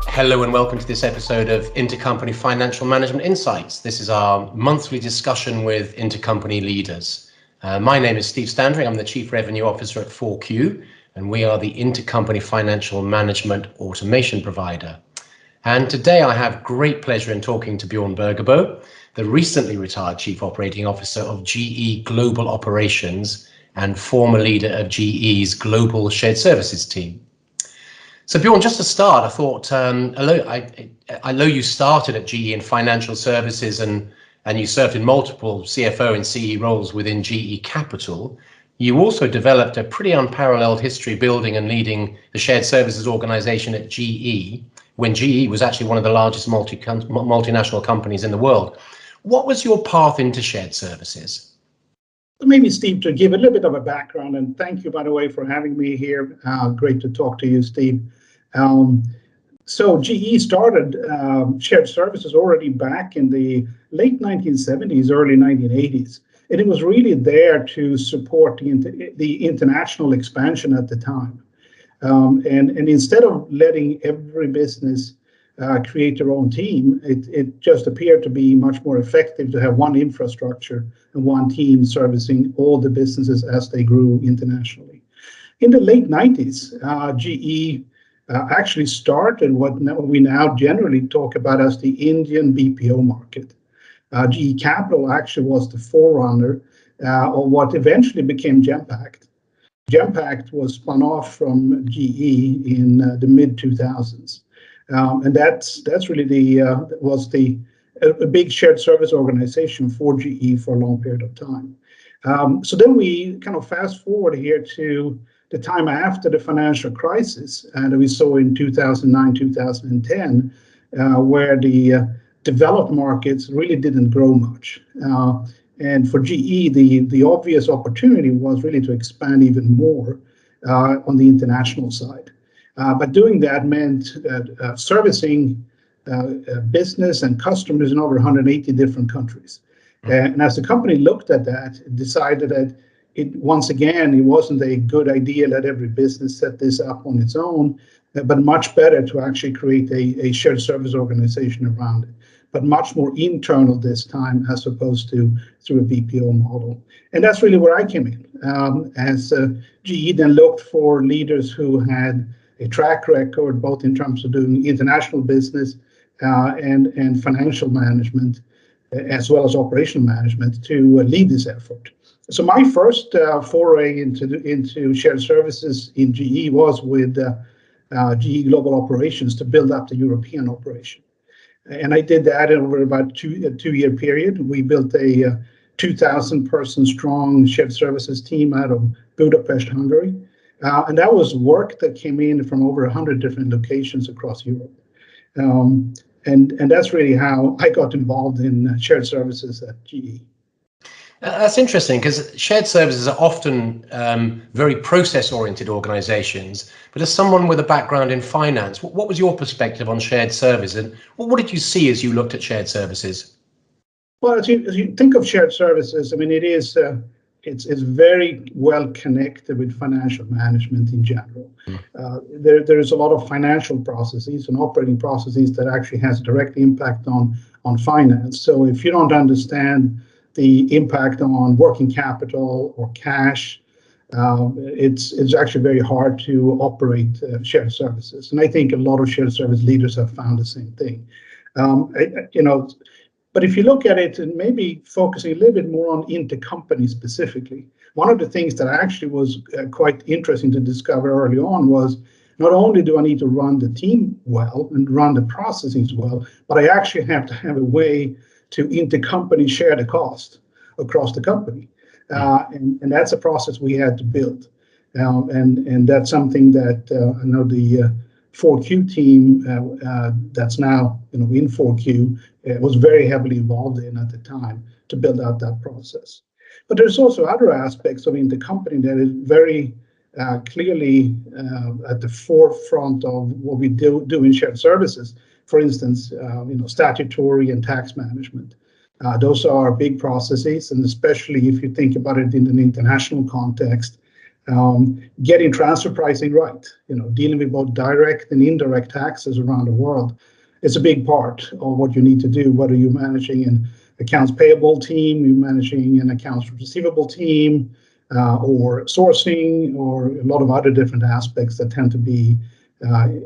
Hello and welcome to this episode of Intercompany Financial Management Insights. This is our monthly discussion with intercompany leaders. My name is Steve Standring. I'm the Chief Revenue Officer at FourQ, and we are the Intercompany Financial Management Automation provider. And today I have great pleasure in talking to Bjorn Bergabo, the recently retired Chief Operating Officer of GE Global Operations and former leader of GE's Global Shared Services team. So Bjorn, just to start, I thought, I know you started at GE in financial services and you served in multiple CFO and CE roles within GE Capital. You also developed a pretty unparalleled history building and leading the shared services organization at GE, when GE was actually one of the largest multinational companies in the world. What was your path into shared services? Maybe, Steve, to give a little bit of a background, and thank you, by the way, for having me here. Great to talk to you, Steve. So GE started shared services already back in the late 1970s, early 1980s. And it was really there to support the international expansion at the time. And instead of letting every business create their own team, it just appeared to be much more effective to have one infrastructure and one team servicing all the businesses as they grew internationally. In the late 90s, GE actually started what we now generally talk about as the Indian BPO market. GE Capital actually was the forerunner of what eventually became Genpact. Genpact was spun off from GE in the mid-2000s. And that's really a big shared service organization for GE for a long period of time. So then we kind of fast forward here to the time after the financial crisis that we saw in 2009, 2010, where the developed markets really didn't grow much. And for GE, the obvious opportunity was really to expand even more on the international side. But doing that meant servicing business and customers in over 180 different countries. And as the company looked at that, it decided that it wasn't a good idea let every business set this up on its own, but much better to actually create a shared service organization around it, but much more internal this time as opposed to through a BPO model. And that's really where I came in. As GE then looked for leaders who had a track record, both in terms of doing international business and financial management, as well as operational management, to lead this effort. So my first foray into shared services in GE was with GE Global Operations to build up the European operation. And I did that over about a two-year period. We built a 2,000-person strong shared services team out of Budapest, Hungary. And that was work that came in from over 100 different locations across Europe. And that's really how I got involved in shared services at GE. That's interesting, because shared services are often very process-oriented organizations. But as someone with a background in finance, what was your perspective on shared service, and what did you see as you looked at shared services? Well, as you think of shared services, I mean, it's very well connected with financial management in general. There's a lot of financial processes and operating processes that actually has direct impact on finance. So if you don't understand the impact on working capital or cash, it's actually very hard to operate shared services. And I think a lot of shared service leaders have found the same thing. But if you look at it and maybe focusing a little bit more on intercompany specifically, one of the things that actually was quite interesting to discover early on was not only do I need to run the team well and run the processes well, but I actually have to have a way to intercompany share the cost across the company. And that's a process we had to build. And that's something that I know the FourQ team that's now in FourQ was very heavily involved in at the time to build out that process. But there's also other aspects of intercompany that is very clearly at the forefront of what we do in shared services. For instance, statutory and tax management. Those are big processes, and especially if you think about it in an international context, getting transfer pricing right, dealing with both direct and indirect taxes around the world is a big part of what you need to do, whether you're managing an accounts payable team, you're managing an accounts receivable team, or sourcing, or a lot of other different aspects that tend to be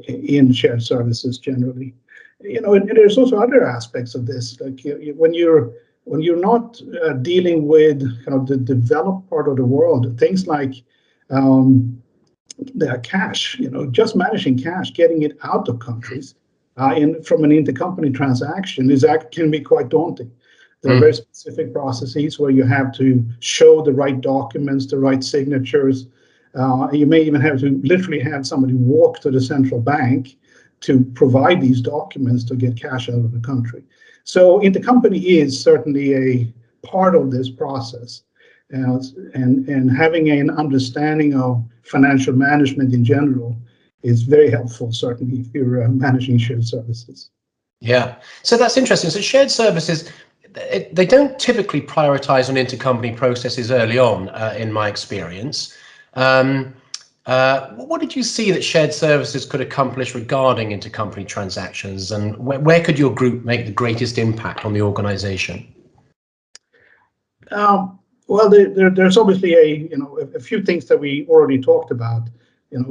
in shared services generally. And there's also other aspects of this, like when you're not dealing with kind of the developed part of the world, things like the cash, just managing cash, getting it out of countries from an intercompany transaction can be quite daunting. There are very specific processes where you have to show the right documents, the right signatures. You may even have to literally have somebody walk to the central bank to provide these documents to get cash out of the country. So intercompany is certainly a part of this process. And having an understanding of financial management in general is very helpful, certainly if you're managing shared services. Yeah, so that's interesting. So shared services, they don't typically prioritize on intercompany processes early on, in my experience. What did you see that shared services could accomplish regarding intercompany transactions, and where could your group make the greatest impact on the organization? Well, there's obviously a few things that we already talked about.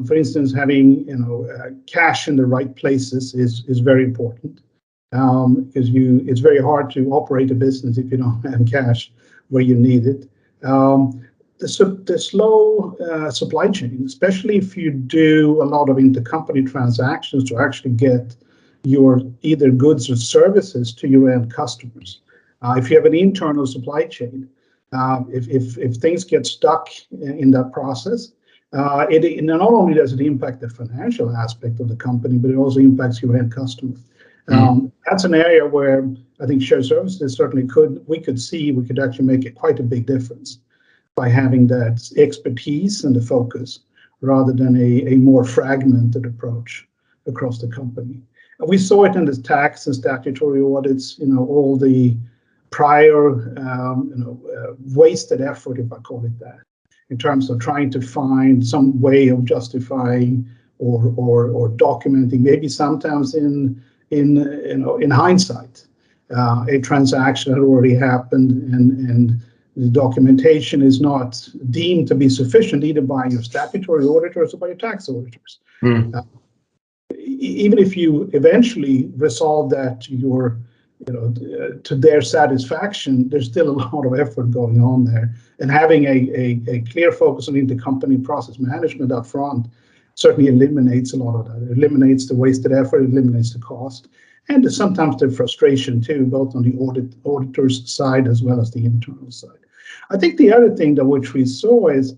For instance, having cash in the right places is very important, because it's very hard to operate a business if you don't have cash where you need it. The slow supply chain, especially if you do a lot of intercompany transactions to actually get your either goods or services to your end customers. If you have an internal supply chain, if things get stuck in that process, it not only does it impact the financial aspect of the company, but it also impacts your end customer. That's an area where I think shared services certainly we could actually make quite a big difference by having that expertise and the focus rather than a more fragmented approach across the company. And we saw it in the tax and statutory audits, all the prior wasted effort, if I call it that, in terms of trying to find some way of justifying or documenting, maybe sometimes in hindsight, a transaction had already happened and the documentation is not deemed to be sufficient either by your statutory auditors or by your tax auditors. Even if you eventually resolve that to their satisfaction, there's still a lot of effort going on there. And having a clear focus on intercompany process management up front certainly eliminates a lot of that. It eliminates the wasted effort, it eliminates the cost, and sometimes the frustration too, both on the auditor's side as well as the internal side. I think the other thing that which we saw is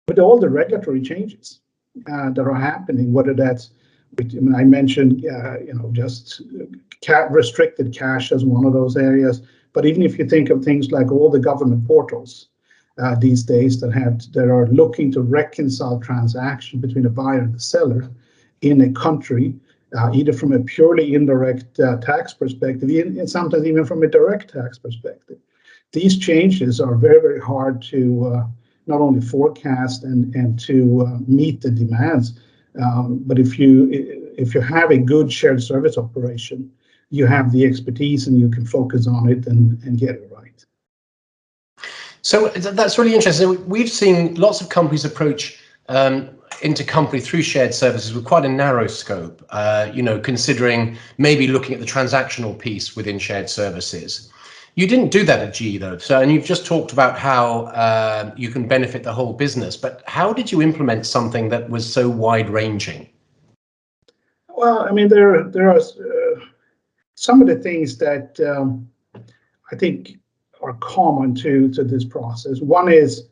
with all the regulatory changes that are happening, whether that's, I mentioned, just restricted cash as one of those areas. But even if you think of things like all the government portals these days that are looking to reconcile transaction between a buyer and the seller in a country, either from a purely indirect tax perspective, and sometimes even from a direct tax perspective. These changes are very, very hard to not only forecast and to meet the demands, but if you have a good shared service operation, you have the expertise and you can focus on it and get it right. So that's really interesting. We've seen lots of companies approach intercompany through shared services with quite a narrow scope, considering maybe looking at the transactional piece within shared services. You didn't do that at GE though, and you've just talked about how you can benefit the whole business, but how did you implement something that was so wide-ranging? Well, I mean, there are some of the things that I think are common to this process. One is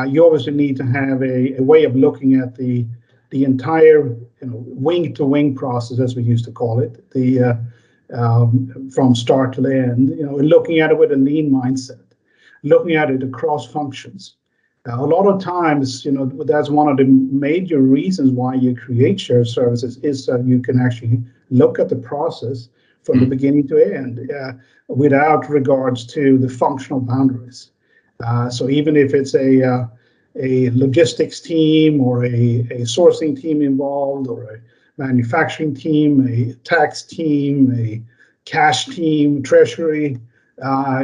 you obviously need to have a way of looking at the entire wing-to-wing process, as we used to call it, from start to end, and looking at it with a lean mindset, looking at it across functions. A lot of times, that's one of the major reasons why you create shared services is that you can actually look at the process from the beginning to end, without regards to the functional boundaries. So even if it's a logistics team or a sourcing team involved, or a manufacturing team, a tax team, a cash team, treasury,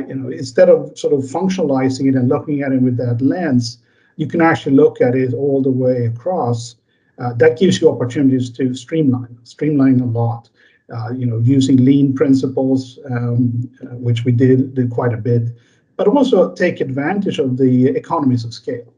instead of sort of functionalizing it and looking at it with that lens, you can actually look at it all the way across. That gives you opportunities to streamline a lot. Using lean principles, which we did quite a bit, but also take advantage of the economies of scale.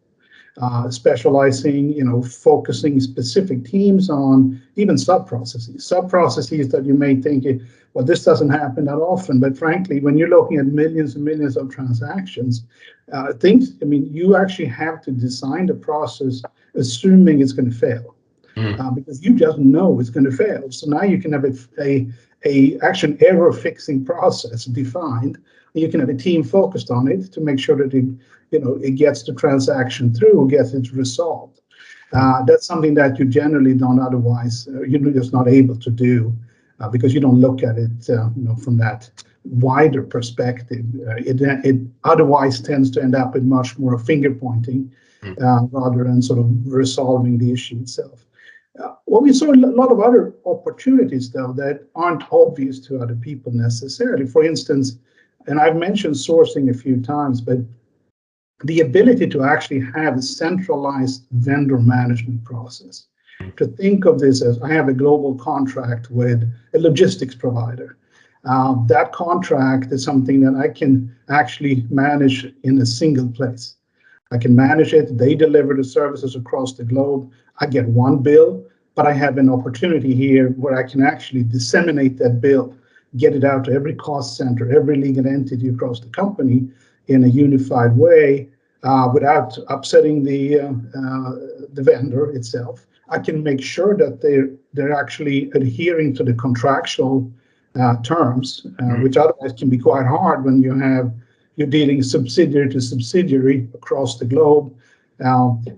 Specializing, focusing specific teams on even sub-processes that you may think, well, this doesn't happen that often, but frankly, when you're looking at millions and millions of transactions, you actually have to design the process assuming it's going to fail. Because you just know it's going to fail. So now you can have a action error fixing process defined. You can have a team focused on it to make sure that it gets the transaction through, gets it resolved. That's something that you generally don't otherwise, you're just not able to do because you don't look at it, from that wider perspective. It otherwise tends to end up with much more finger pointing rather than sort of resolving the issue itself. Well, we saw a lot of other opportunities, though, that aren't obvious to other people necessarily. For instance, and I've mentioned sourcing a few times, but the ability to actually have a centralized vendor management process. To think of this as, I have a global contract with a logistics provider. That contract is something that I can actually manage in a single place. I can manage it. They deliver the services across the globe. I get one bill, but I have an opportunity here where I can actually disseminate that bill, get it out to every cost center, every legal entity across the company in a unified way, without upsetting the vendor itself. I can make sure that they're actually adhering to the contractual terms, which otherwise can be quite hard when you're dealing subsidiary to subsidiary across the globe.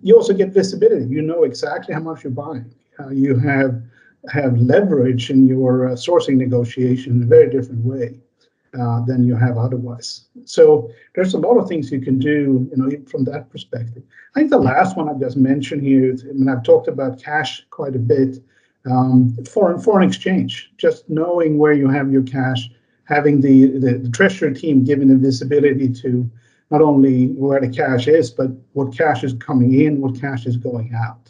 You also get visibility. You know exactly how much you're buying. You have leverage in your sourcing negotiation in a very different way than you have otherwise. So there's a lot of things you can do, from that perspective. I think the last one I just mentioned here, I've talked about cash quite a bit. Foreign exchange, just knowing where you have your cash, having the treasury team giving the visibility to not only where the cash is, but what cash is coming in, what cash is going out.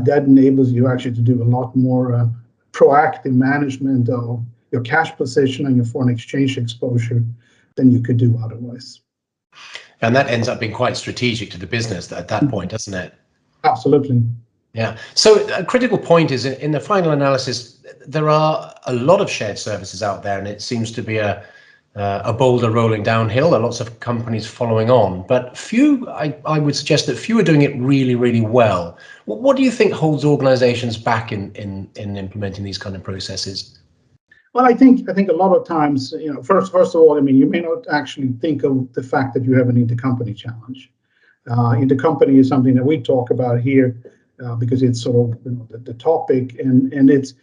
That enables you actually to do a lot more proactive management of your cash position and your foreign exchange exposure than you could do otherwise. And that ends up being quite strategic to the business at that point, doesn't it? Absolutely. Yeah. So a critical point is in the final analysis, there are a lot of shared services out there, and it seems to be a boulder rolling downhill. There are lots of companies following on, but few, I would suggest that few are doing it really, really well. What do you think holds organizations back in implementing these kind of processes? Well, I think a lot of times, first of all, you may not actually think of the fact that you have an intercompany challenge. Intercompany is something that we talk about here because it's sort of the topic, and it's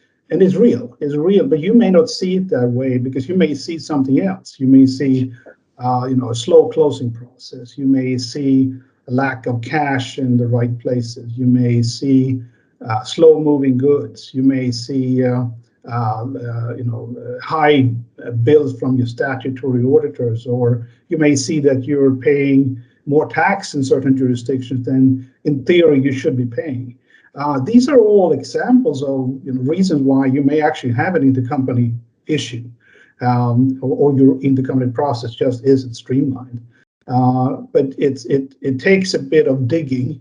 real. It's real, but you may not see it that way because you may see something else. You may see, a slow closing process. You may see a lack of cash in the right places. You may see slow moving goods. You may see high bills from your statutory auditors, or you may see that you're paying more tax in certain jurisdictions than in theory you should be paying. These are all examples of reasons why you may actually have an intercompany issue, or your intercompany process just isn't streamlined. But it takes a bit of digging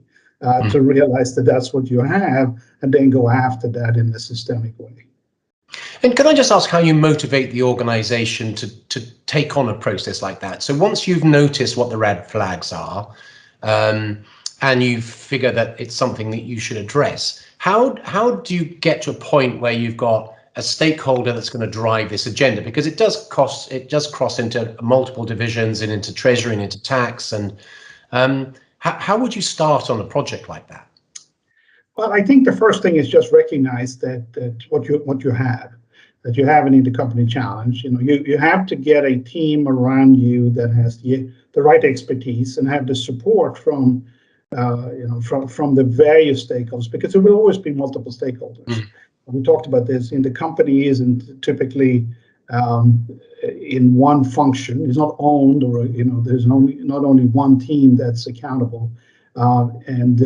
to realize that that's what you have, and then go after that in a systemic way. And can I just ask how you motivate the organization to take on a process like that? So once you've noticed what the red flags are, and you figure that it's something that you should address, how do you get to a point where you've got a stakeholder that's going to drive this agenda? Because it does cross into multiple divisions and into treasury and into tax. And how would you start on a project like that? Well, I think the first thing is just recognize that what you have. that you have an intercompany challenge, you have to get a team around you that has the right expertise and have the support from from the various stakeholders, because there will always be multiple stakeholders. We talked about this. In the company isn't typically in one function. It's not owned, or there's not only one team that's accountable, and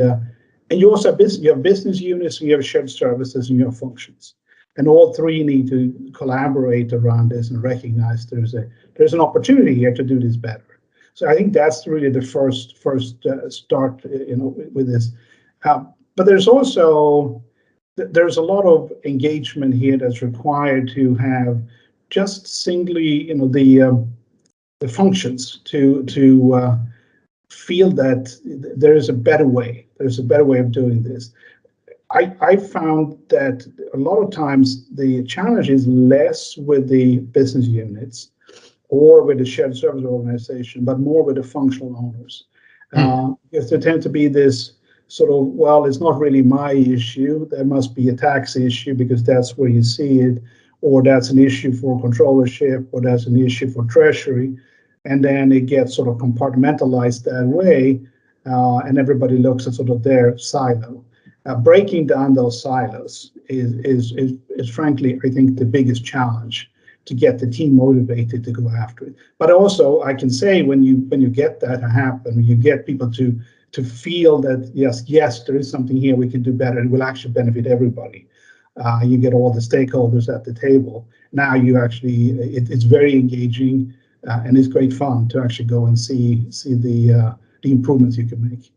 you also have you have business units, and you have shared services, and you have functions, and all three need to collaborate around this and recognize there's an opportunity here to do this better. So I think that's really the first start, with this. But there's also a lot of engagement here that's required to have just singly, the functions to feel that there is a better way. There's a better way of doing this. I found that a lot of times the challenge is less with the business units or with the shared service organization, but more with the functional owners. Because there tend to be this sort of, well, it's not really my issue. There must be a tax issue because that's where you see it, or that's an issue for controllership, or that's an issue for treasury. And then it gets sort of compartmentalized that way, and everybody looks at sort of their silo. Breaking down those silos is frankly, I think, the biggest challenge to get the team motivated to go after it. But also, I can say when you get that to happen, you get people to feel that yes, there is something here we can do better. It will actually benefit everybody. You get all the stakeholders at the table. Now you actually, it's very engaging, and it's great fun to actually go and see the improvements you can make.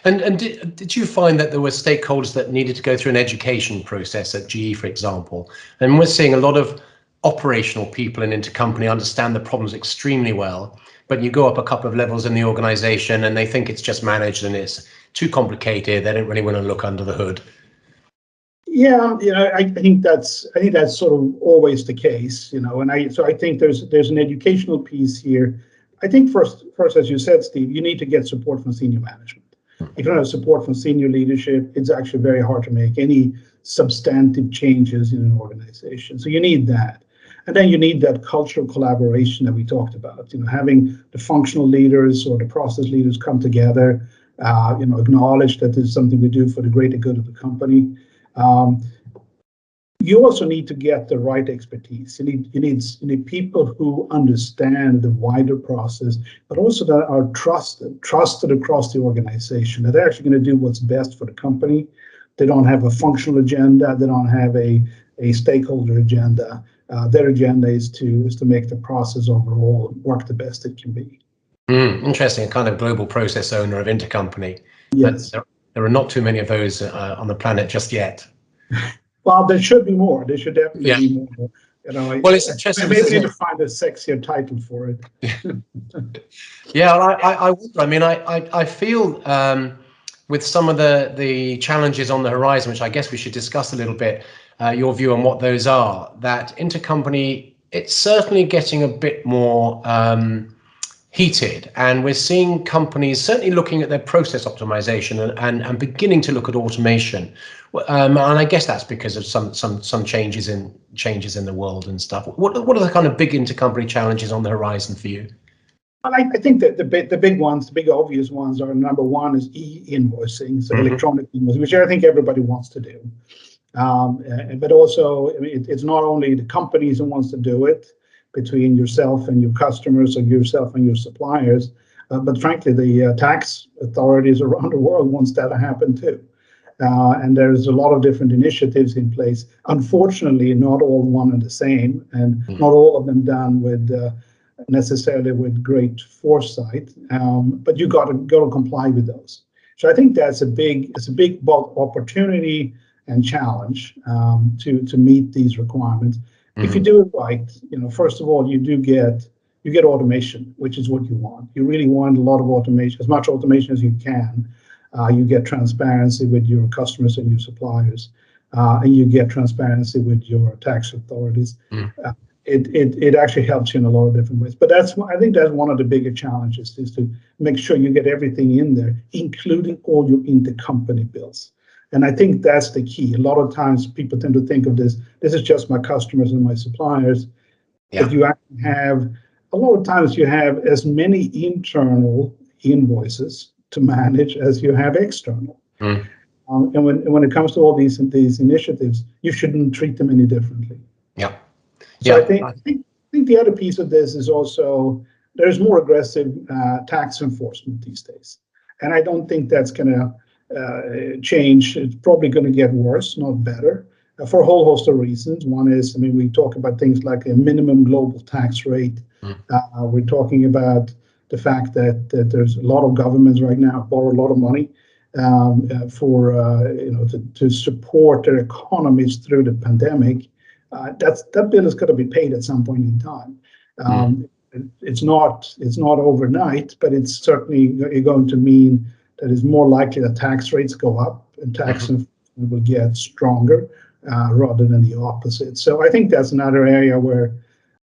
And did you find that there were stakeholders that needed to go through an education process at GE, for example? And we're seeing a lot of operational people in intercompany understand the problems extremely well, but you go up a couple of levels in the organization and they think it's just managed and it's too complicated. They don't really want to look under the hood. Yeah, I think that's sort of always the case, and so I think there's an educational piece here. I think first, as you said, Steve, you need to get support from senior management. If you don't have support from senior leadership, it's actually very hard to make any substantive changes in an organization. So you need that. And then you need that cultural collaboration that we talked about, having the functional leaders or the process leaders come together, acknowledge that this is something we do for the greater good of the company. You also need to get the right expertise. You need people who understand the wider process, but also that are trusted across the organization, that they're actually going to do what's best for the company. They don't have a functional agenda. They don't have a stakeholder agenda. Their agenda is to make the process overall work the best it can be. Interesting, a kind of global process owner of intercompany. Yes. There are not too many of those on the planet just yet. Well, there should be more. There should definitely be more. Well, it's interesting. Maybe we need to find a sexier title for it. Yeah, I mean, I feel with some of the challenges on the horizon, which I guess we should discuss a little bit, your view on what those are, that intercompany, it's certainly getting a bit more heated, and we're seeing companies certainly looking at their process optimization and beginning to look at automation, and I guess that's because of some changes in the world and stuff. What are the kind of big intercompany challenges on the horizon for you? Well, I think that the big ones, the big obvious ones, are number one is e-invoicing, so electronic invoicing, which I think everybody wants to do, but also it's not only the companies who wants to do it, between yourself and your customers or yourself and your suppliers, but frankly, the tax authorities around the world wants that to happen too. And there's a lot of different initiatives in place. Unfortunately, not all one and the same, and not all of them done with necessarily with great foresight. But you got to comply with those. So I think that's a big both opportunity and challenge to meet these requirements. If you do it right, first of all, you get automation, which is what you want. You really want a lot of automation, as much automation as you can. You get transparency with your customers and your suppliers, and you get transparency with your tax authorities. It actually helps you in a lot of different ways. But I think that's one of the bigger challenges, is to make sure you get everything in there, including all your intercompany bills. And I think that's the key. A lot of times people tend to think of this is just my customers and my suppliers. Yeah. But you actually have, a lot of times you have as many internal invoices to manage as you have external. Mm. And when it comes to all these initiatives, you shouldn't treat them any differently. Yeah. So I think the other piece of this is also there's more aggressive tax enforcement these days, and I don't think that's going to change. It's probably going to get worse, not better, for a whole host of reasons. One is, I mean, we talk about things like a minimum global tax rate. We're talking about the fact that there's a lot of governments right now borrow a lot of money for to support their economies through the pandemic. That bill is going to be paid at some point in time. It's not overnight, but it's certainly going to mean that it's more likely that tax rates go up and tax enforcement will get stronger rather than the opposite. So I think that's another area where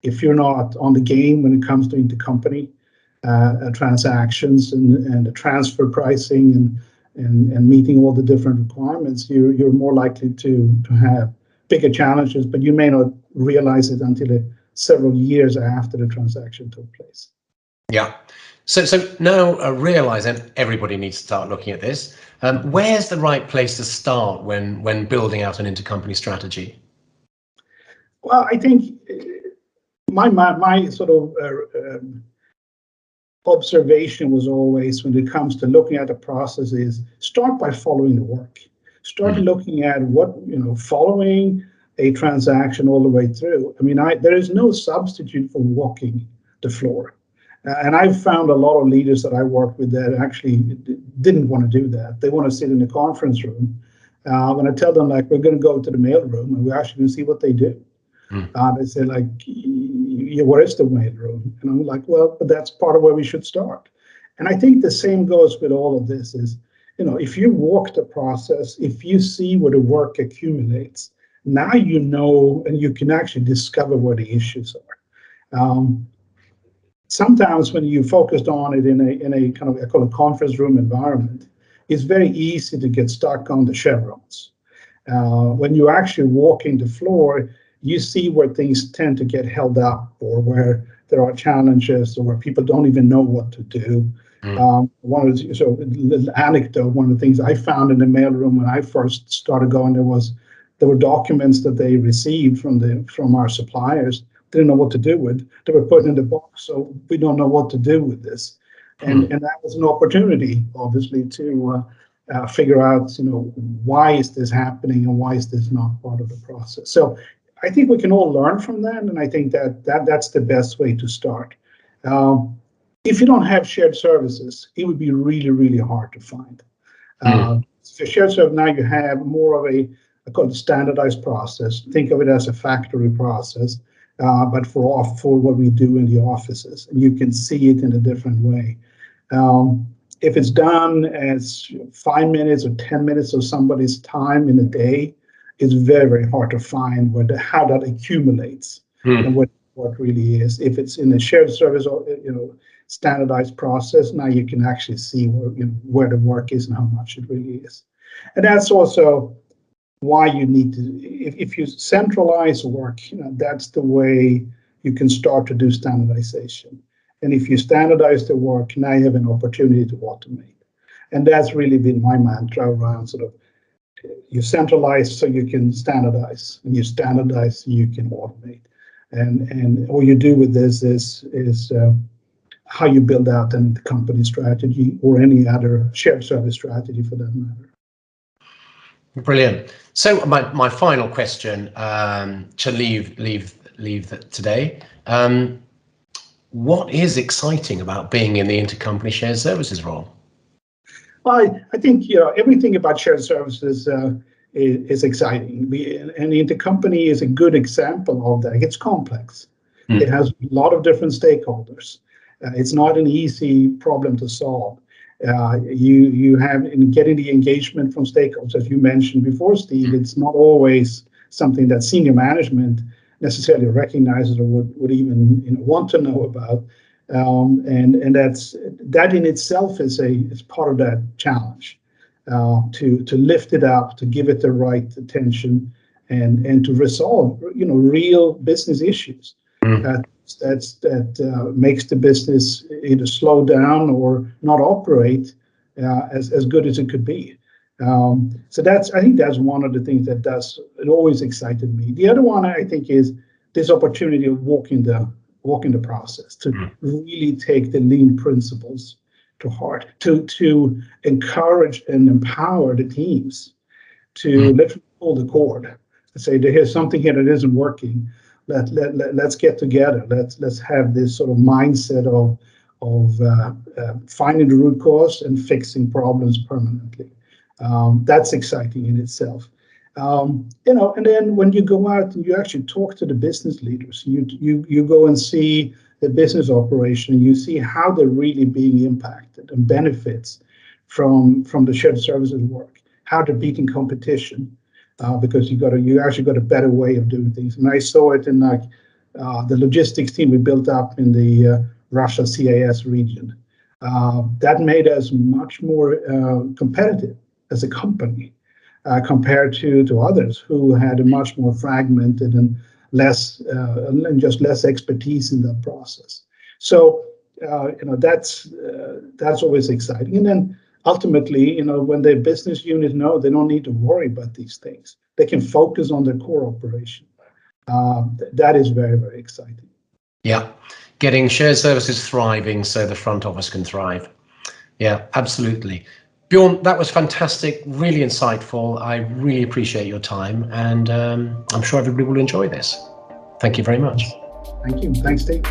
if you're not on the game when it comes to intercompany transactions and the transfer pricing and meeting all the different requirements, you're more likely to have bigger challenges, but you may not realize it until several years after the transaction took place. Yeah. So now realizing everybody needs to start looking at this. Where's the right place to start when building out an intercompany strategy? Well, I think my sort of observation was always, when it comes to looking at the process, is start by following the work. Start looking at what, following a transaction all the way through. I mean, there is no substitute for walking the floor. And I've found a lot of leaders that I work with that actually didn't want to do that. They want to sit in the conference room. When I tell them, like, we're going to go to the mail room and we're actually going to see what they do. They say, like, yeah, where is the mail room? And I'm like, well, but that's part of where we should start. And I think the same goes with all of this is, if you walk the process, if you see where the work accumulates, now you know, and you can actually discover where the issues are. Sometimes when you focused on it in a kind of, I call it conference room environment, it's very easy to get stuck on the chevrons. When you're actually walking the floor, you see where things tend to get held up, or where there are challenges, or where people don't even know what to do. One of the anecdote, one of the things I found in the mailroom when I first started going, there were documents that they received from our suppliers, didn't know what to do with. They were put in the box, so we don't know what to do with this. And that was an opportunity, obviously, to figure out, why is this happening and why is this not part of the process. So I think we can all learn from that, and I think that's the best way to start. If you don't have shared services, it would be really, really hard to find. So shared service, now you have more of I call it standardized process. Think of it as a factory process, but for what we do in the offices, and you can see it in a different way. If it's done as 5 minutes or 10 minutes of somebody's time in a day, it's very, very hard to find how that accumulates and what really is. If it's in a shared service or standardized process, now you can actually see where the work is and how much it really is. And that's also why you need to, if you centralize work, that's the way you can start to do standardization. And if you standardize the work, now you have an opportunity to automate. And that's really been my mantra around sort of, you centralize so you can standardize, and you standardize so you can automate. And what you do with this is how you build out the company strategy or any other shared service strategy for that matter. Brilliant. So my final question to leave today. What is exciting about being in the intercompany shared services role? Well, I think everything about shared services is exciting. And the intercompany is a good example of that. It's complex. It has a lot of different stakeholders. It's not an easy problem to solve. You have in getting the engagement from stakeholders, as you mentioned before, Steve. It's not always something that senior management necessarily recognizes or would even want to know about. And that in itself is part of that challenge. to lift it up, to give it the right attention, and to resolve, real business issues. That makes the business either slow down or not operate as good as it could be. So I think that's one of the things it always excited me. The other one I think is this opportunity of walking the process, to really take the lean principles to heart, to encourage and empower the teams to literally pull the cord and say, here's something here that isn't working. Let's get together. Let's have this sort of mindset of finding the root cause and fixing problems permanently. That's exciting in itself. And then when you go out and you actually talk to the business leaders, you go and see the business operation, and you see how they're really being impacted and benefits from the shared services work, how they're beating competition, because you actually got a better way of doing things. And I saw it in the logistics team we built up in the Russia CIS region. That made us much more competitive as a company compared to others who had a much more fragmented and less expertise in that process. So that's always exciting. And then ultimately, when their business units know they don't need to worry about these things, they can focus on their core operation. That is very, very exciting. Yeah, getting shared services thriving so the front office can thrive. Yeah, absolutely. Bjorn, that was fantastic, really insightful. I really appreciate your time, and I'm sure everybody will enjoy this. Thank you very much. Thank you. Thanks, Steve.